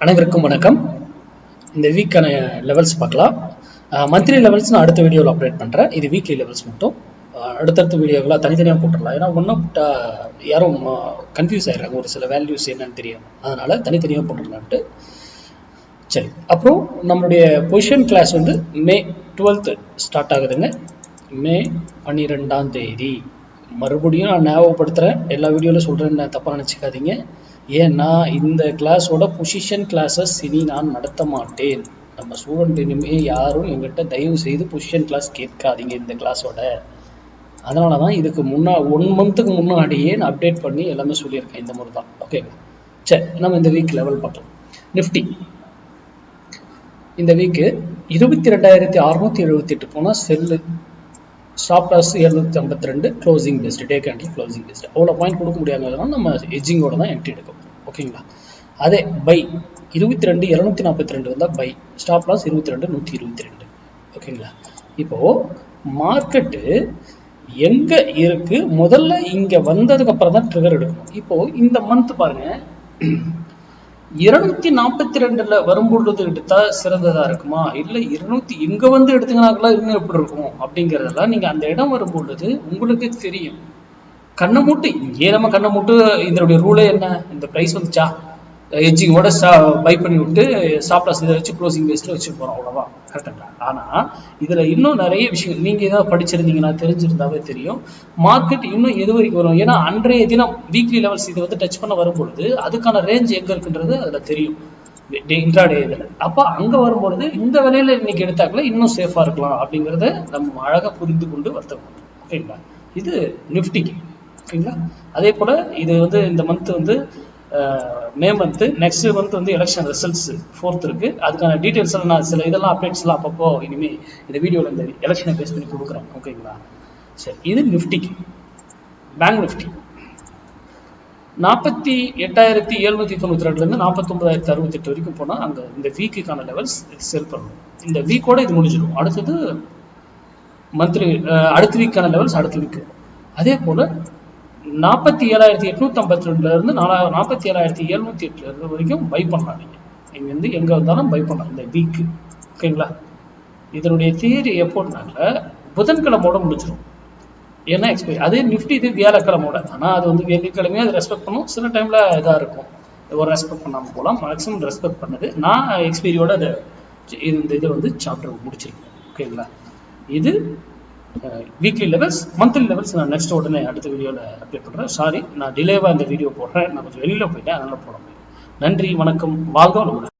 அனைவருக்கும் வணக்கம். இந்த வீக்கான லெவல்ஸ் பார்க்கலாம். மந்த்லி லெவல்ஸ் நான் அடுத்த வீடியோவில் அப்டேட் பண்ணுறேன். இது வீக்லி லெவல்ஸ் மட்டும் அடுத்தடுத்த வீடியோக்கெல்லாம் தனித்தனியாக போட்டுடலாம். ஏன்னா ஒன்றும் யாரும் கன்ஃபியூஸ் ஆகிடுறாங்க, ஒரு சில வேல்யூஸ் என்னன்னு தெரியும், அதனால் தனித்தனியாக போட்டுடலான்ட்டு. சரி, அப்புறம் நம்மளுடைய பொசிஷன் கிளாஸ் வந்து மே 12th ஸ்டார்ட் ஆகுதுங்க. மே 12ஆம் தேதி. மறுபடியும் நான் ஞாபகப்படுத்துகிறேன், எல்லா வீடியோவில் சொல்கிறேன்னு தப்பாக நினச்சிக்காதீங்க. ஏன்னா இந்த கிளாஸோட பொசிஷன் கிளாஸஸ் இனி நான் நடத்த மாட்டேன். நம்ம ஸ்டூடெண்ட் இனிமேல் யாரும் எங்கிட்ட தயவு செய்து பொசிஷன் கிளாஸ் கேட்காதீங்க இந்த கிளாஸோட. அதனால தான் இதுக்கு 1 மந்த்துக்கு முன்னாடியே நான் அப்டேட் பண்ணி எல்லாமே சொல்லியிருக்கேன். இந்த முறை தான். ஓகேங்க. சரி, நம்ம இந்த வீக் லெவல் பார்க்கலாம். நிஃப்டி இந்த வீக்கு 22,678 போனால் sell. Stop loss 752, closing basis, day candle closing basis. அவ்வளோ பாயிண்ட் கொடுக்க முடியாததுனால நம்ம எஜ்ஜிங்கோட தான் என்ட்ரி எடுக்கும். ஓகேங்களா. அதே பை 22,242 வந்தால் பை. Stop loss 22,122. ஓகேங்களா. இப்போது மார்க்கெட்டு எங்கே இருக்கு, முதல்ல இங்கே வந்ததுக்கு அப்புறம் தான் ட்ரிகர் எடுக்கணும். இப்போது இந்த மந்த் பாருங்க, 242 வரும்பொழுது எடுத்தா சிறந்ததா இருக்குமா, இல்லை 200 இங்க வந்து எடுத்தீங்கன்னாக்கா இன்னும் எப்படி இருக்கும் அப்படிங்கிறதெல்லாம் நீங்க அந்த இடம் வரும்பொழுது உங்களுக்கு தெரியும். கண்ணை மூட்டு இங்கே நம்ம கண்ணை மூட்டு இதனுடைய ரூலே என்ன, இந்த பிரைஸ் வந்துச்சா எஜ்ஜிங்கோட பை பண்ணி விட்டு ஸ்டாப் லாஸ் இதை வச்சு க்ளோசிங் பேஸ்ல வச்சு போறோம், அவ்வளோதான். கரெக்டுங்களா. ஆனா இதுல இன்னும் நிறைய விஷயம் நீங்க ஏதாவது படிச்சிருந்தீங்கன்னா தெரிஞ்சிருந்தாவே தெரியும். மார்க்கெட் இன்னும் எது வரைக்கும் வரும், ஏன்னா அன்றைய தினம் வீக்லி லெவல்ஸ் இதை வந்து டச் பண்ண வரும்பொழுது அதுக்கான ரேஞ்ச் எங்க இருக்குன்றது அதுல தெரியும் இன்ட்ராடே இதில். அப்போ அங்கே வரும்பொழுது இந்த விலையில இன்னைக்கு எடுத்தாக்கல இன்னும் சேஃபா இருக்கலாம் அப்படிங்கிறத நம்ம அழகாக புரிந்து கொண்டு வர்த்தகம். ஓகேங்களா. இது நிஃப்டிக்கு. ஓகேங்களா. அதே போல இது வந்து இந்த மந்த் வந்து மே மந்த்து, நெக்ஸ்ட் மந்த் வந்து எலெக்ஷன் ரிசல்ட்ஸ் 4th இருக்கு. அதுக்கான டீட்டெயில்ஸ் எல்லாம் நான் சில இதெல்லாம் அப்டேட்ஸ் எல்லாம் அப்பப்போ இனிமேல் இந்த வீடியோவில் இந்த எலெக்ஷனை பேஸ் பண்ணி கொடுக்குறேன். ஓகேங்களா. சரி, இது நிஃப்டிக்கு. பேங்க் நிஃப்டி 48,792 49,068 வரைக்கும் போனால் அங்கே இந்த வீக்குக்கான லெவல்ஸ் செல் பண்ணணும். இந்த வீக்கோட இது முடிஞ்சிடும். அடுத்தது மந்த்லி, அடுத்த வீக்கான லெவல்ஸ் அடுத்த வீக். அதே போல் 47,852 47,708 வரைக்கும் பை பண்ணலாம். நீங்க இருந்து எங்க வந்தாலும் பை பண்ணலாம் இந்த வீக். ஓகேங்களா. இதனுடைய தியரி எப்போனால புதன்கிழமோட முடிச்சிடும். ஏன்னா எக்ஸ்பைரி அதே நிஃப்டி இது வியாழக்கிழமோட. ஆனால் அது வந்து வெள்ளிக்கிழமையே அது ரெஸ்பெக்ட் பண்ணும். சில டைம்ல இதாக இருக்கும், ஒரு ரெஸ்பெக்ட் பண்ணாமல் போகலாம். மேக்ஸிமம் ரெஸ்பெக்ட் பண்ணுது. நான் எக்ஸ்பைரியோட அதை இந்த இதை வந்து சாப்டர் முடிச்சிருக்கேன். ஓகேங்களா. இது வீக்லி லெவல்ஸ். மந்த்லி லெவல்ஸ் நான் நெக்ஸ்ட் உடனே அடுத்த வீடியோவில் அப்டேட் பண்ணுறேன். சாரி, நான் டிலேவாக இந்த வீடியோ போடுறேன், நான் கொஞ்சம் வெளியில் போயிட்டேன், அதனால போட முடியும். நன்றி, வணக்கம், வாழ்க வளமுடன்.